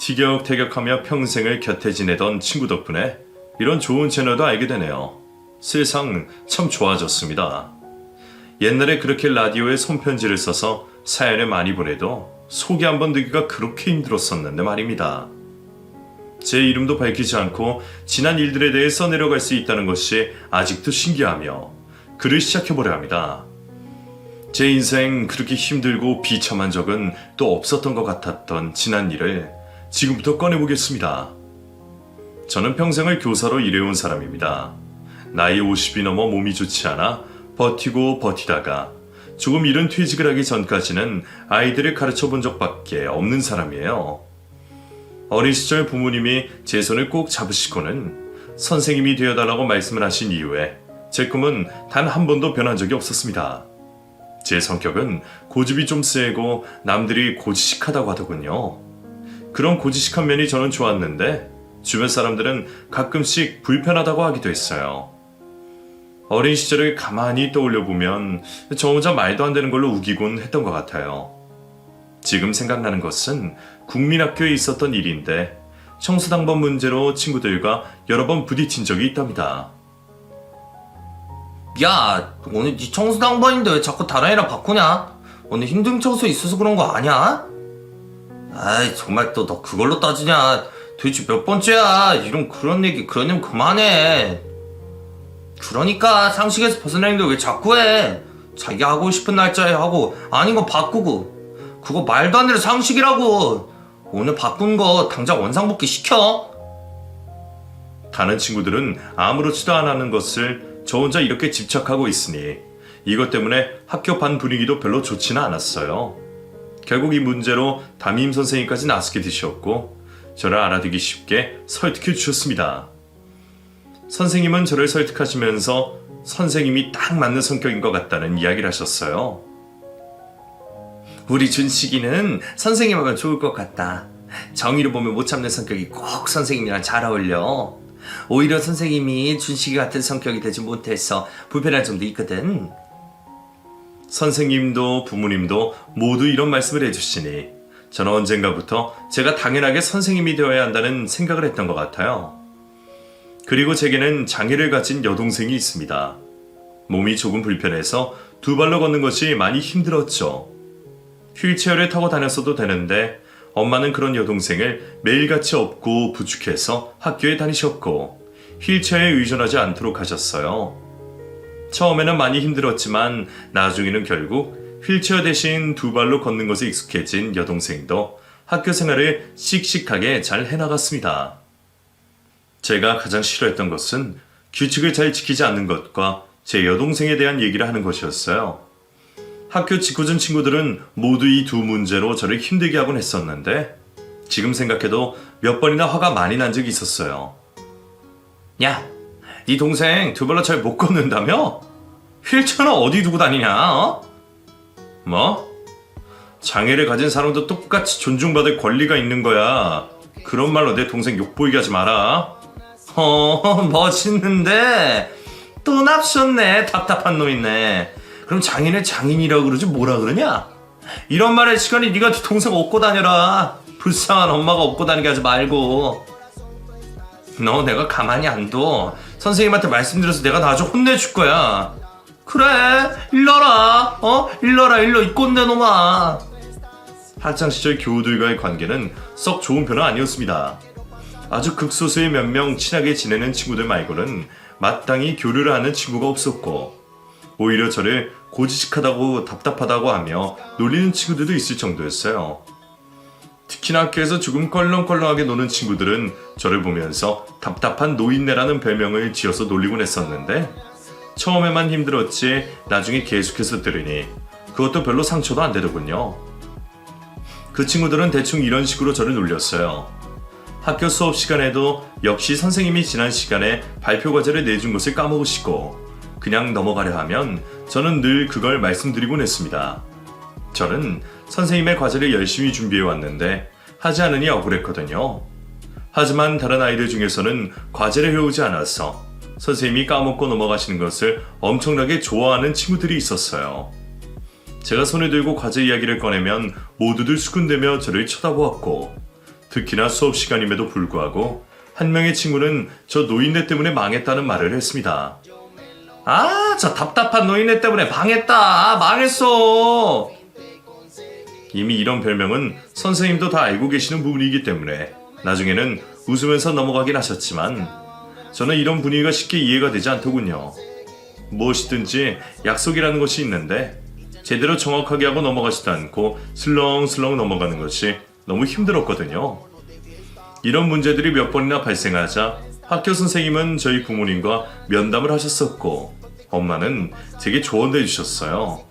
티격태격하며 평생을 곁에 지내던 친구 덕분에 이런 좋은 채널도 알게 되네요. 세상 참 좋아졌습니다. 옛날에 그렇게 라디오에 손편지를 써서 사연을 많이 보내도 소개 한번 넣기가 그렇게 힘들었었는데 말입니다. 제 이름도 밝히지 않고 지난 일들에 대해 써내려갈 수 있다는 것이 아직도 신기하며 글을 시작해보려 합니다. 제 인생 그렇게 힘들고 비참한 적은 또 없었던 것 같았던 지난 일을 지금부터 꺼내보겠습니다. 저는 평생을 교사로 일해온 사람입니다. 나이 50이 넘어 몸이 좋지 않아 버티고 버티다가 조금 이른 퇴직을 하기 전까지는 아이들을 가르쳐 본 적밖에 없는 사람이에요. 어린 시절 부모님이 제 손을 꼭 잡으시고는 선생님이 되어달라고 말씀을 하신 이후에 제 꿈은 단 한 번도 변한 적이 없었습니다. 제 성격은 고집이 좀 세고 남들이 고지식하다고 하더군요. 그런 고지식한 면이 저는 좋았는데 주변 사람들은 가끔씩 불편하다고 하기도 했어요. 어린 시절을 가만히 떠올려보면 저 혼자 말도 안 되는 걸로 우기곤 했던 것 같아요. 지금 생각나는 것은 국민학교에 있었던 일인데 청소당번 문제로 친구들과 여러 번 부딪힌 적이 있답니다. 야, 오늘 네 청소당번인데 왜 자꾸 다른 애랑 바꾸냐? 오늘 힘든 청소 있어서 그런 거 아니야? 아이, 정말 또 너 그걸로 따지냐? 도대체 몇 번째야? 이런 그런 얘기 그러냐면 그만해. 그러니까 상식에서 벗어나는데 왜 자꾸 해? 자기가 하고 싶은 날짜에 하고 아닌 거 바꾸고. 그거 말도 안 되는 상식이라고. 오늘 바꾼 거 당장 원상복귀 시켜. 다른 친구들은 아무렇지도 않은 것을 저 혼자 이렇게 집착하고 있으니 이것 때문에 학교 반 분위기도 별로 좋지는 않았어요. 결국 이 문제로 담임 선생님까지 나서게 되셨고 저를 알아두기 쉽게 설득해 주셨습니다. 선생님은 저를 설득하시면서 선생님이 딱 맞는 성격인 것 같다는 이야기를 하셨어요. 우리 준식이는 선생님하면 좋을 것 같다. 정의를 보면 못 참는 성격이 꼭 선생님이랑 잘 어울려. 오히려 선생님이 준식이 같은 성격이 되지 못해서 불편한 점도 있거든. 선생님도 부모님도 모두 이런 말씀을 해주시니 저는 언젠가부터 제가 당연하게 선생님이 되어야 한다는 생각을 했던 것 같아요. 그리고 제게는 장애를 가진 여동생이 있습니다. 몸이 조금 불편해서 두 발로 걷는 것이 많이 힘들었죠. 휠체어를 타고 다녔어도 되는데 엄마는 그런 여동생을 매일같이 업고 부축해서 학교에 다니셨고 휠체어에 의존하지 않도록 하셨어요. 처음에는 많이 힘들었지만 나중에는 결국 휠체어 대신 두 발로 걷는 것에 익숙해진 여동생도 학교 생활을 씩씩하게 잘 해나갔습니다. 제가 가장 싫어했던 것은 규칙을 잘 지키지 않는 것과 제 여동생에 대한 얘기를 하는 것이었어요. 학교 직구준 친구들은 모두 이 두 문제로 저를 힘들게 하곤 했었는데 지금 생각해도 몇 번이나 화가 많이 난 적이 있었어요. 야, 네 동생 두 발로 잘 못 걷는다며? 휠체어는 어디 두고 다니냐? 어? 뭐? 장애를 가진 사람도 똑같이 존중받을 권리가 있는 거야. 그런 말로 내 동생 욕보이게 하지 마라. 멋있는데 또 납셨네. 답답한 놈 있네. 그럼 장인을 장인이라고 그러지 뭐라 그러냐? 이런 말할 시간에 네가 네 동생 업고 다녀라. 불쌍한 엄마가 업고 다니게 하지 말고. 너 내가 가만히 안 둬. 선생님한테 말씀드려서 내가 나중 혼내줄 거야. 그래, 일러라. 일러라, 일러 이 꼰대 놈아. 학창시절 교우들과의 관계는 썩 좋은 편은 아니었습니다. 아주 극소수의 몇 명 친하게 지내는 친구들 말고는 마땅히 교류를 하는 친구가 없었고 오히려 저를 고지식하다고 답답하다고 하며 놀리는 친구들도 있을 정도였어요. 특히나 학교에서 조금 껄렁껄렁하게 노는 친구들은 저를 보면서 답답한 노인네라는 별명을 지어서 놀리곤 했었는데 처음에만 힘들었지 나중에 계속해서 들으니 그것도 별로 상처도 안 되더군요. 그 친구들은 대충 이런 식으로 저를 놀렸어요. 학교 수업 시간에도 역시 선생님이 지난 시간에 발표 과제를 내준 것을 까먹으시고 그냥 넘어가려 하면 저는 늘 그걸 말씀드리곤 했습니다. 저는 선생님의 과제를 열심히 준비해 왔는데 하지 않으니 억울했거든요. 하지만 다른 아이들 중에서는 과제를 해오지 않아서 선생님이 까먹고 넘어가시는 것을 엄청나게 좋아하는 친구들이 있었어요. 제가 손에 들고 과제 이야기를 꺼내면 모두들 수군대며 저를 쳐다보았고 특히나 수업 시간임에도 불구하고 한 명의 친구는 저 노인네 때문에 망했다는 말을 했습니다. 아, 저 답답한 노인네 때문에 망했다. 망했어. 이미 이런 별명은 선생님도 다 알고 계시는 부분이기 때문에 나중에는 웃으면서 넘어가긴 하셨지만 저는 이런 분위기가 쉽게 이해가 되지 않더군요. 무엇이든지 약속이라는 것이 있는데 제대로 정확하게 하고 넘어가지도 않고 슬렁슬렁 넘어가는 것이 너무 힘들었거든요. 이런 문제들이 몇 번이나 발생하자 학교 선생님은 저희 부모님과 면담을 하셨었고 엄마는 제게 조언도 해주셨어요.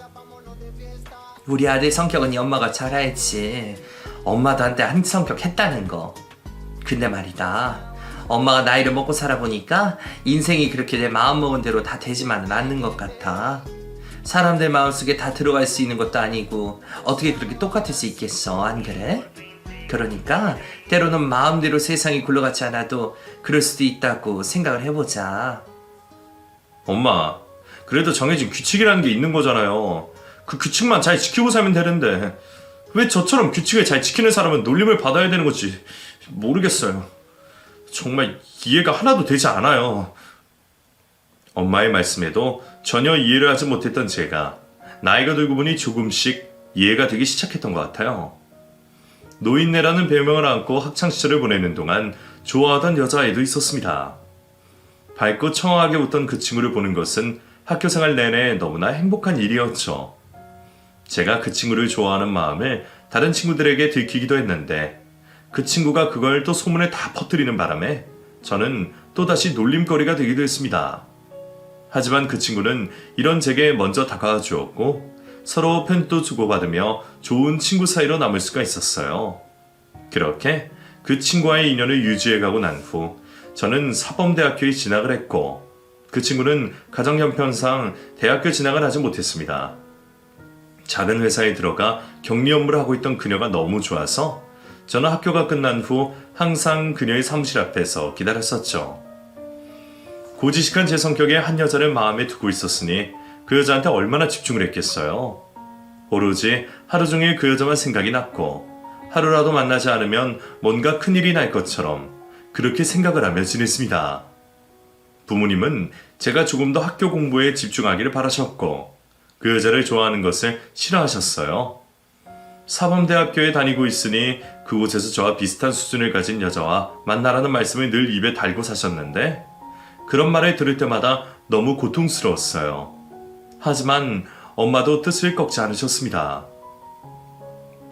우리 아들 성격은 네 엄마가 잘 알지. 엄마도 한때 한 성격 했다는 거. 근데 말이다, 엄마가 나이를 먹고 살아보니까 인생이 그렇게 내 마음먹은 대로 다 되지만은 않는 것 같아. 사람들 마음속에 다 들어갈 수 있는 것도 아니고 어떻게 그렇게 똑같을 수 있겠어, 안 그래? 그러니까 때로는 마음대로 세상이 굴러가지 않아도 그럴 수도 있다고 생각을 해보자. 엄마, 그래도 정해진 규칙이라는 게 있는 거잖아요. 그 규칙만 잘 지키고 살면 되는데 왜 저처럼 규칙을 잘 지키는 사람은 놀림을 받아야 되는 건지 모르겠어요. 정말 이해가 하나도 되지 않아요. 엄마의 말씀에도 전혀 이해를 하지 못했던 제가 나이가 들고 보니 조금씩 이해가 되기 시작했던 것 같아요. 노인네라는 별명을 안고 학창시절을 보내는 동안 좋아하던 여자아이도 있었습니다. 밝고 청아하게 웃던 그 친구를 보는 것은 학교생활 내내 너무나 행복한 일이었죠. 제가 그 친구를 좋아하는 마음을 다른 친구들에게 들키기도 했는데 그 친구가 그걸 또 소문에 다 퍼뜨리는 바람에 저는 또다시 놀림거리가 되기도 했습니다. 하지만 그 친구는 이런 제게 먼저 다가와 주었고 서로 편도 주고받으며 좋은 친구 사이로 남을 수가 있었어요. 그렇게 그 친구와의 인연을 유지해가고 난 후 저는 사범대학교에 진학을 했고 그 친구는 가정 형편상 대학교 진학을 하지 못했습니다. 작은 회사에 들어가 격리 업무를 하고 있던 그녀가 너무 좋아서 저는 학교가 끝난 후 항상 그녀의 사무실 앞에서 기다렸었죠. 고지식한 제 성격에 한 여자를 마음에 두고 있었으니 그 여자한테 얼마나 집중을 했겠어요. 오로지 하루 종일 그 여자만 생각이 났고 하루라도 만나지 않으면 뭔가 큰일이 날 것처럼 그렇게 생각을 하며 지냈습니다. 부모님은 제가 조금 더 학교 공부에 집중하기를 바라셨고 그 여자를 좋아하는 것을 싫어하셨어요. 사범대학교에 다니고 있으니 그곳에서 저와 비슷한 수준을 가진 여자와 만나라는 말씀을 늘 입에 달고 사셨는데 그런 말을 들을 때마다 너무 고통스러웠어요. 하지만 엄마도 뜻을 꺾지 않으셨습니다.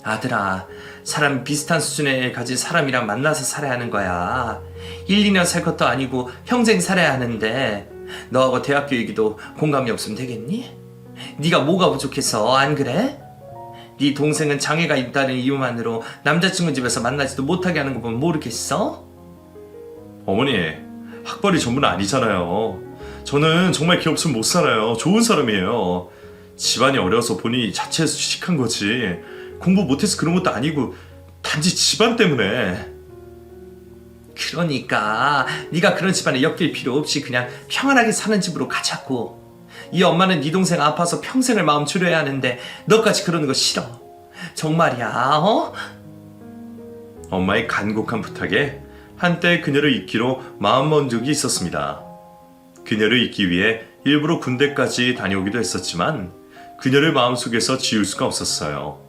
아들아, 사람 비슷한 수준에 가진 사람이랑 만나서 살아야 하는 거야. 1, 2년 살 것도 아니고 평생 살아야 하는데 너하고 대학교 얘기도 공감이 없으면 되겠니? 네가 뭐가 부족해서, 안 그래? 네 동생은 장애가 있다는 이유만으로 남자친구 집에서 만나지도 못하게 하는 거 보면 모르겠어? 어머니, 학벌이 전부는 아니잖아요. 저는 정말 걔 없으면 못 살아요. 좋은 사람이에요. 집안이 어려서 보니 자취해서 취직한 거지. 공부 못해서 그런 것도 아니고 단지 집안 때문에. 그러니까 네가 그런 집안에 엮일 필요 없이 그냥 평안하게 사는 집으로 가자고. 이 엄마는 네 동생 아파서 평생을 마음 졸여야 하는데 너까지 그러는 거 싫어. 정말이야, 어? 엄마의 간곡한 부탁에 한때 그녀를 잊기로 마음먹은 적이 있었습니다. 그녀를 잊기 위해 일부러 군대까지 다녀오기도 했었지만 그녀를 마음속에서 지울 수가 없었어요.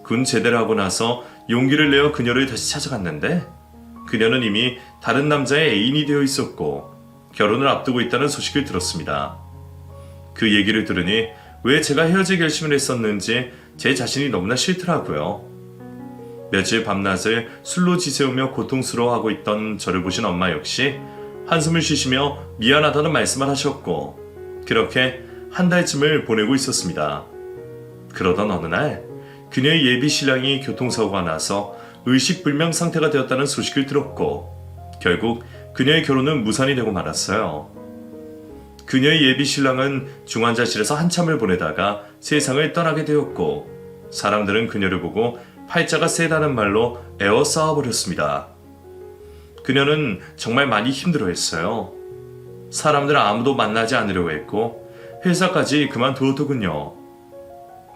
군 제대를 하고 나서 용기를 내어 그녀를 다시 찾아갔는데 그녀는 이미 다른 남자의 애인이 되어 있었고 결혼을 앞두고 있다는 소식을 들었습니다. 그 얘기를 들으니 왜 제가 헤어질 결심을 했었는지 제 자신이 너무나 싫더라고요. 며칠 밤낮을 술로 지새우며 고통스러워하고 있던 저를 보신 엄마 역시 한숨을 쉬시며 미안하다는 말씀을 하셨고 그렇게 한 달쯤을 보내고 있었습니다. 그러던 어느 날 그녀의 예비 신랑이 교통사고가 나서 의식불명 상태가 되었다는 소식을 들었고 결국 그녀의 결혼은 무산이 되고 말았어요. 그녀의 예비 신랑은 중환자실에서 한참을 보내다가 세상을 떠나게 되었고 사람들은 그녀를 보고 팔자가 세다는 말로 에워싸워버렸습니다. 그녀는 정말 많이 힘들어했어요. 사람들 아무도 만나지 않으려고 했고 회사까지 그만두었더군요.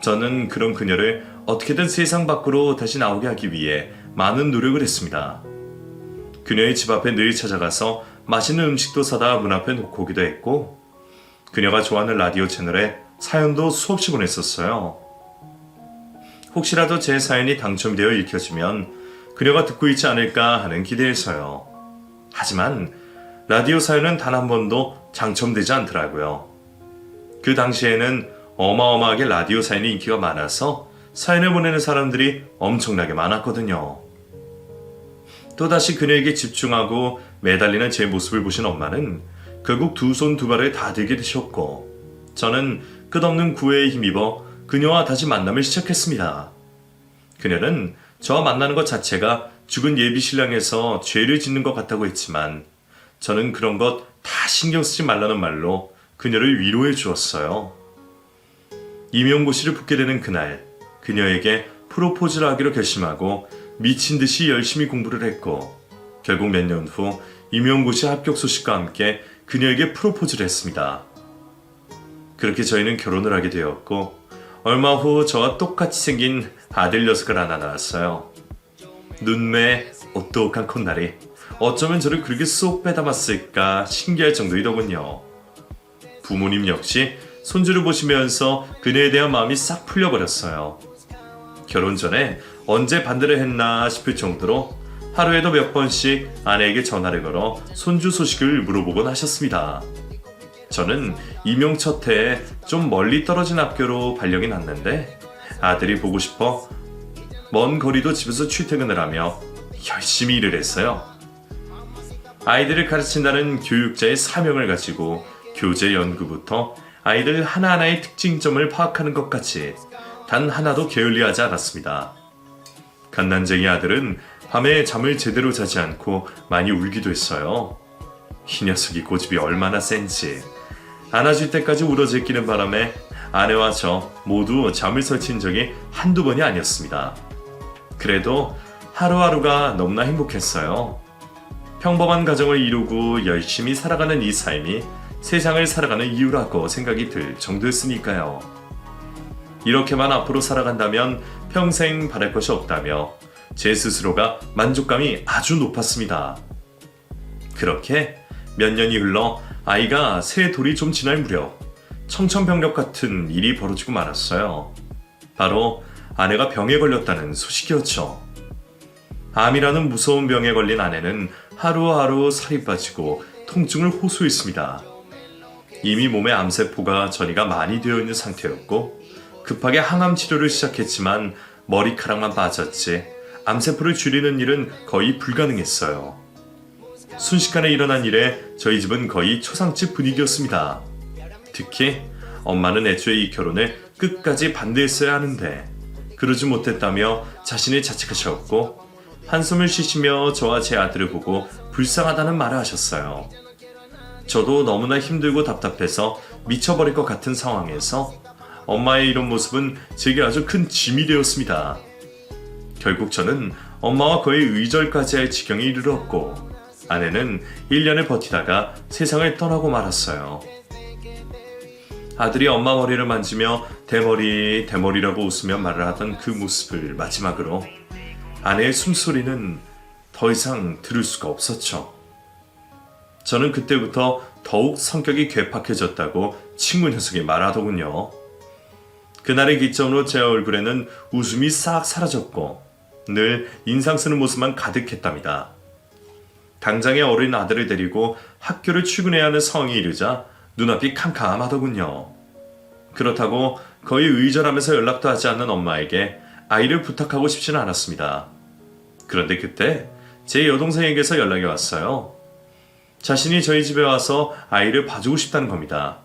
저는 그런 그녀를 어떻게든 세상 밖으로 다시 나오게 하기 위해 많은 노력을 했습니다. 그녀의 집 앞에 늘 찾아가서 맛있는 음식도 사다 문 앞에 놓고 오기도 했고, 그녀가 좋아하는 라디오 채널에 사연도 수없이 보냈었어요. 혹시라도 제 사연이 당첨되어 읽혀지면 그녀가 듣고 있지 않을까 하는 기대에서요. 하지만 라디오 사연은 단 한 번도 당첨되지 않더라고요. 그 당시에는 어마어마하게 라디오 사연이 인기가 많아서 사연을 보내는 사람들이 엄청나게 많았거든요. 또다시 그녀에게 집중하고 매달리는 제 모습을 보신 엄마는 결국 두 손 두 발을 다 들게 되셨고, 저는 끝없는 구애에 힘입어 그녀와 다시 만남을 시작했습니다. 그녀는 저와 만나는 것 자체가 죽은 예비 신랑에서 죄를 짓는 것 같다고 했지만, 저는 그런 것 다 신경 쓰지 말라는 말로 그녀를 위로해 주었어요. 임용고시를 붙게 되는 그날, 그녀에게 프로포즈를 하기로 결심하고 미친 듯이 열심히 공부를 했고, 결국 몇 년 후 임용고시 합격 소식과 함께 그녀에게 프로포즈를 했습니다. 그렇게 저희는 결혼을 하게 되었고, 얼마 후 저와 똑같이 생긴 아들 녀석을 하나 낳았어요. 눈매 오똑한 콧날이 어쩌면 저를 그렇게 쏙 빼닮았을까 신기할 정도이더군요. 부모님 역시 손주를 보시면서 그녀에 대한 마음이 싹 풀려버렸어요. 결혼 전에 언제 반대를 했나 싶을 정도로 하루에도 몇 번씩 아내에게 전화를 걸어 손주 소식을 물어보곤 하셨습니다. 저는 임용 첫 해에 좀 멀리 떨어진 학교로 발령이 났는데, 아들이 보고 싶어 먼 거리도 집에서 출퇴근을 하며 열심히 일을 했어요. 아이들을 가르친다는 교육자의 사명을 가지고 교재 연구부터 아이들 하나하나의 특징점을 파악하는 것까지 단 하나도 게을리하지 않았습니다. 갓난쟁이 아들은 밤에 잠을 제대로 자지 않고 많이 울기도 했어요. 이 녀석이 고집이 얼마나 센지, 안아줄 때까지 울어제끼는 바람에 아내와 저 모두 잠을 설친 적이 한두 번이 아니었습니다. 그래도 하루하루가 너무나 행복했어요. 평범한 가정을 이루고 열심히 살아가는 이 삶이 세상을 살아가는 이유라고 생각이 들 정도였으니까요. 이렇게만 앞으로 살아간다면 평생 바랄 것이 없다며 제 스스로가 만족감이 아주 높았습니다. 그렇게 몇 년이 흘러 아이가 새 돌이 좀 지날 무렵 청천벽력 같은 일이 벌어지고 말았어요. 바로 아내가 병에 걸렸다는 소식이었죠. 암이라는 무서운 병에 걸린 아내는 하루하루 살이 빠지고 통증을 호소했습니다. 이미 몸에 암세포가 전이가 많이 되어 있는 상태였고, 급하게 항암 치료를 시작했지만 머리카락만 빠졌지 암세포를 줄이는 일은 거의 불가능했어요. 순식간에 일어난 일에 저희 집은 거의 초상집 분위기였습니다. 특히 엄마는 애초에 이 결혼을 끝까지 반대했어야 하는데 그러지 못했다며 자신을 자책하셨고, 한숨을 쉬시며 저와 제 아들을 보고 불쌍하다는 말을 하셨어요. 저도 너무나 힘들고 답답해서 미쳐버릴 것 같은 상황에서 엄마의 이런 모습은 제게 아주 큰 짐이 되었습니다. 결국 저는 엄마와 거의 의절까지 할 지경에 이르렀고, 아내는 1년을 버티다가 세상을 떠나고 말았어요. 아들이 엄마 머리를 만지며 대머리 대머리라고 웃으며 말을 하던 그 모습을 마지막으로 아내의 숨소리는 더 이상 들을 수가 없었죠. 저는 그때부터 더욱 성격이 괴팍해졌다고 친구 녀석이 말하더군요. 그날의 기점으로 제 얼굴에는 웃음이 싹 사라졌고 늘 인상 쓰는 모습만 가득했답니다. 당장에 어린 아들을 데리고 학교를 출근해야 하는 상황이 이르자 눈앞이 캄캄하더군요. 그렇다고 거의 의절하면서 연락도 하지 않는 엄마에게 아이를 부탁하고 싶지는 않았습니다. 그런데 그때 제 여동생에게서 연락이 왔어요. 자신이 저희 집에 와서 아이를 봐주고 싶다는 겁니다.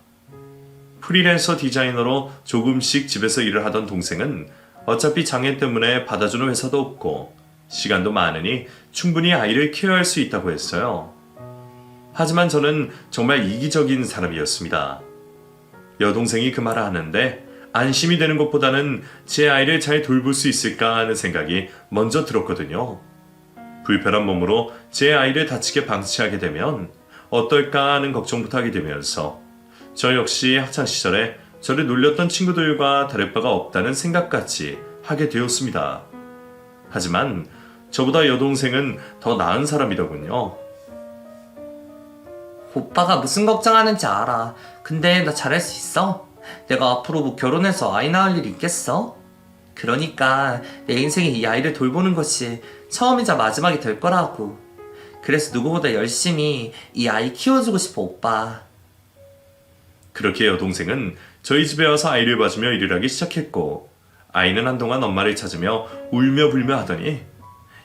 프리랜서 디자이너로 조금씩 집에서 일을 하던 동생은 어차피 장애 때문에 받아주는 회사도 없고 시간도 많으니 충분히 아이를 케어할 수 있다고 했어요. 하지만 저는 정말 이기적인 사람이었습니다. 여동생이 그 말을 하는데 안심이 되는 것보다는 제 아이를 잘 돌볼 수 있을까 하는 생각이 먼저 들었거든요. 불편한 몸으로 제 아이를 다치게 방치하게 되면 어떨까 하는 걱정부터 하게 되면서 저 역시 학창시절에 저를 놀렸던 친구들과 다를 바가 없다는 생각까지 하게 되었습니다. 하지만 저보다 여동생은 더 나은 사람이더군요. 오빠가 무슨 걱정하는지 알아. 근데 나 잘할 수 있어? 내가 앞으로 뭐 결혼해서 아이 낳을 일이 있겠어? 그러니까 내 인생에 이 아이를 돌보는 것이 처음이자 마지막이 될 거라고. 그래서 누구보다 열심히 이 아이 키워주고 싶어, 오빠. 그렇게 여동생은 저희 집에 와서 아이를 봐주며 일을 하기 시작했고, 아이는 한동안 엄마를 찾으며 울며 불며 하더니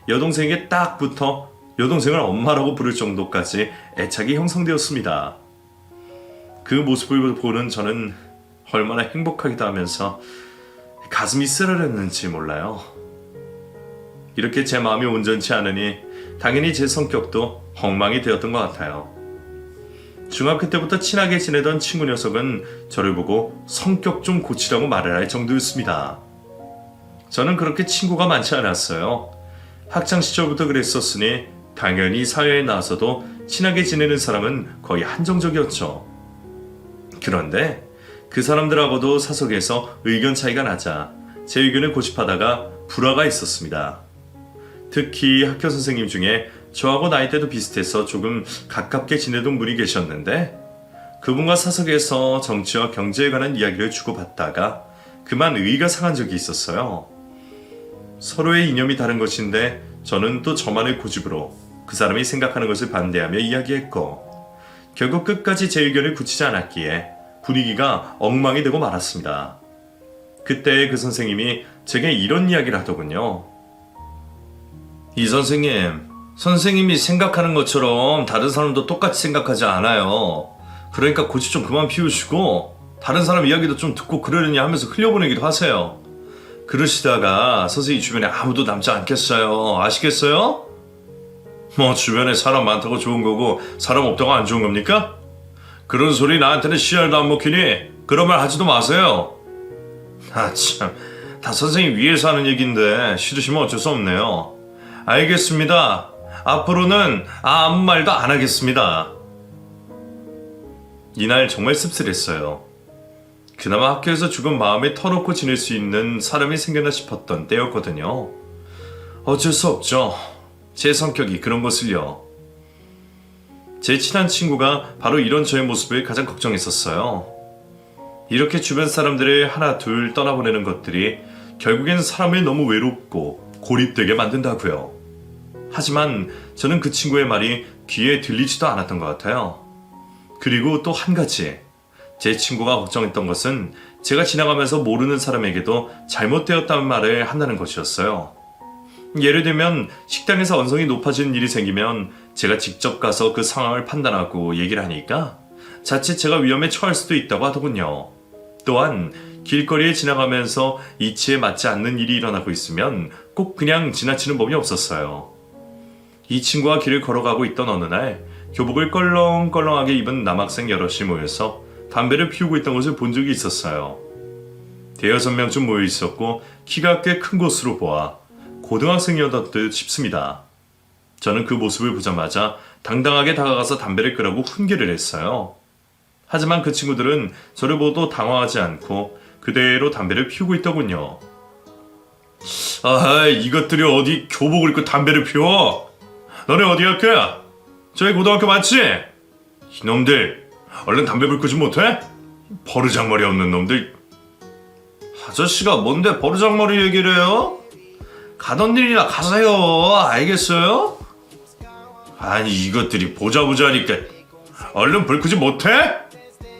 여동생에게 딱 붙어 여동생을 엄마라고 부를 정도까지 애착이 형성되었습니다. 그 모습을 보는 저는 얼마나 행복하기도 하면서 가슴이 쓰라렸는지 몰라요. 이렇게 제 마음이 온전치 않으니 당연히 제 성격도 엉망이 되었던 것 같아요. 중학교 때부터 친하게 지내던 친구 녀석은 저를 보고 성격 좀 고치라고 말을 할 정도였습니다. 저는 그렇게 친구가 많지 않았어요. 학창시절부터 그랬었으니 당연히 사회에 나와서도 친하게 지내는 사람은 거의 한정적이었죠. 그런데 그 사람들하고도 사석에서 의견 차이가 나자 제 의견을 고집하다가 불화가 있었습니다. 특히 학교 선생님 중에 저하고 나이대도 비슷해서 조금 가깝게 지내던 분이 계셨는데, 그분과 사석에서 정치와 경제에 관한 이야기를 주고받다가 그만 의의가 상한 적이 있었어요. 서로의 이념이 다른 것인데 저는 또 저만의 고집으로 그 사람이 생각하는 것을 반대하며 이야기했고, 결국 끝까지 제 의견을 굳히지 않았기에 분위기가 엉망이 되고 말았습니다. 그때 그 선생님이 제게 이런 이야기를 하더군요. 이 선생님이 생각하는 것처럼 다른 사람도 똑같이 생각하지 않아요. 그러니까 고집 좀 그만 피우시고 다른 사람 이야기도 좀 듣고 그러려니 하면서 흘려보내기도 하세요. 그러시다가 선생님 주변에 아무도 남지 않겠어요. 아시겠어요? 뭐 주변에 사람 많다고 좋은 거고 사람 없다고 안 좋은 겁니까? 그런 소리 나한테는 씨알도 안 먹히니 그런 말 하지도 마세요. 아 참, 다 선생님 위해서 하는 얘기인데 싫으시면 어쩔 수 없네요. 알겠습니다. 앞으로는 아무 말도 안 하겠습니다. 이날 정말 씁쓸했어요. 그나마 학교에서 조금 마음에 터놓고 지낼 수 있는 사람이 생겼나 싶었던 때였거든요. 어쩔 수 없죠. 제 성격이 그런 것을요. 제 친한 친구가 바로 이런 저의 모습을 가장 걱정했었어요. 이렇게 주변 사람들을 하나 둘 떠나보내는 것들이 결국엔 사람을 너무 외롭고 고립되게 만든다고요. 하지만 저는 그 친구의 말이 귀에 들리지도 않았던 것 같아요. 그리고 또 한 가지, 제 친구가 걱정했던 것은 제가 지나가면서 모르는 사람에게도 잘못되었다는 말을 한다는 것이었어요. 예를 들면 식당에서 언성이 높아지는 일이 생기면 제가 직접 가서 그 상황을 판단하고 얘기를 하니까 자칫 제가 위험에 처할 수도 있다고 하더군요. 또한 길거리에 지나가면서 이치에 맞지 않는 일이 일어나고 있으면 꼭 그냥 지나치는 법이 없었어요. 이 친구와 길을 걸어가고 있던 어느 날 교복을 껄렁껄렁하게 입은 남학생 여럿이 모여서 담배를 피우고 있던 것을 본 적이 있었어요. 대여섯 명쯤 모여 있었고 키가 꽤 큰 것으로 보아 고등학생이었던 싶습니다. 저는 그 모습을 보자마자 당당하게 다가가서 담배를 끄라고 훈계를 했어요. 하지만 그 친구들은 저를 보도 당황하지 않고 그대로 담배를 피우고 있더군요. 아, 이것들이 어디 교복을 입고 담배를 피워? 너네 어디 갈 거야? 저희 고등학교 맞지? 이놈들, 얼른 담배 불 끄지 못해? 버르장머리 없는 놈들. 아저씨가 뭔데 버르장머리 얘기를 해요? 가던 일이나 가세요. 알겠어요? 아니 이것들이 보자 하니까 얼른 불 끄지 못해?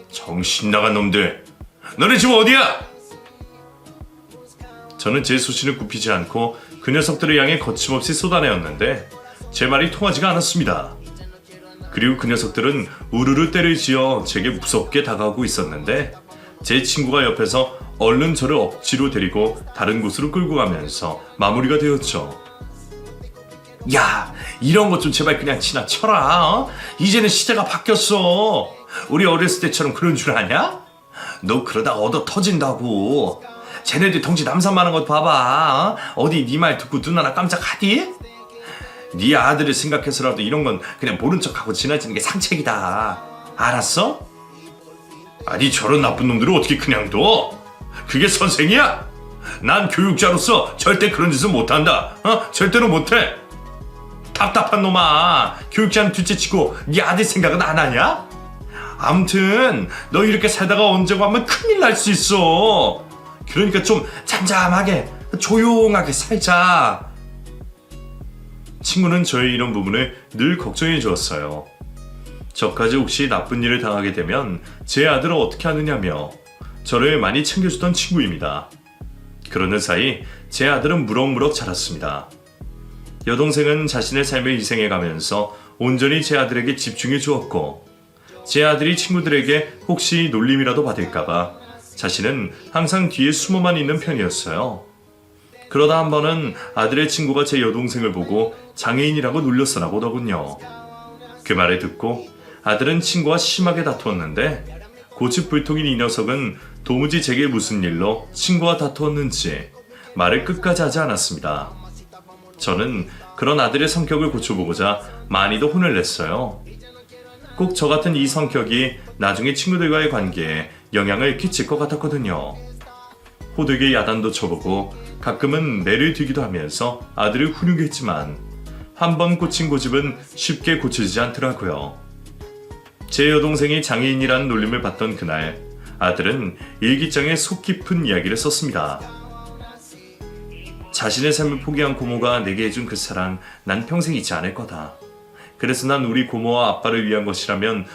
정신 나간 놈들. 너네 지금 어디야? 저는 제 소신을 굽히지 않고 그 녀석들을 향해 거침없이 쏟아내었는데 제 말이 통하지가 않았습니다. 그리고 그 녀석들은 우르르 때를 지어 제게 무섭게 다가오고 있었는데 제 친구가 옆에서 얼른 저를 억지로 데리고 다른 곳으로 끌고 가면서 마무리가 되었죠. 야, 이런 것 좀 제발 그냥 지나쳐라. 어? 이제는 시대가 바뀌었어. 우리 어렸을 때처럼 그런 줄 아냐? 너 그러다 얻어 터진다고. 쟤네들 덩치 남산만한 것 봐봐. 어디 네 말 듣고 눈 하나 깜짝하디? 네 아들을 생각해서라도 이런 건 그냥 모른 척하고 지나치는 게 상책이다. 알았어? 아니 저런 나쁜 놈들을 어떻게 그냥 둬? 그게 선생이야? 난 교육자로서 절대 그런 짓은 못한다. 절대로 못해. 답답한 놈아. 교육자는 둘째치고 네 아들 생각은 안 하냐? 암튼 너 이렇게 살다가 언제 가면 큰일 날 수 있어. 그러니까 좀 잠잠하게 조용하게 살자. 친구는 저의 이런 부분을 늘 걱정해 주었어요. 저까지 혹시 나쁜 일을 당하게 되면 제 아들을 어떻게 하느냐며 저를 많이 챙겨주던 친구입니다. 그러는 사이 제 아들은 무럭무럭 자랐습니다. 여동생은 자신의 삶을 희생해가면서 온전히 제 아들에게 집중해 주었고, 제 아들이 친구들에게 혹시 놀림이라도 받을까봐 자신은 항상 뒤에 숨어만 있는 편이었어요. 그러다 한 번은 아들의 친구가 제 여동생을 보고 장애인이라고 놀렸으나 보더군요. 그 말을 듣고 아들은 친구와 심하게 다투었는데, 고집불통인 이 녀석은 도무지 제게 무슨 일로 친구와 다투었는지 말을 끝까지 하지 않았습니다. 저는 그런 아들의 성격을 고쳐보고자 많이도 혼을 냈어요. 꼭 저 같은 이 성격이 나중에 친구들과의 관계에 영향을 끼칠 것 같았거든요. 호되게 야단도 쳐보고 가끔은 매를 뒤기도 하면서 아들을 훈육했지만 한 번 꽂힌 고집은 쉽게 고쳐지지 않더라고요. 제 여동생이 장애인이라는 놀림을 받던 그날, 아들은 일기장에 속 깊은 이야기를 썼습니다. 자신의 삶을 포기한 고모가 내게 해준 그 사랑, 난 평생 잊지 않을 거다. 그래서 난 우리 고모와 아빠를 위한 것이라면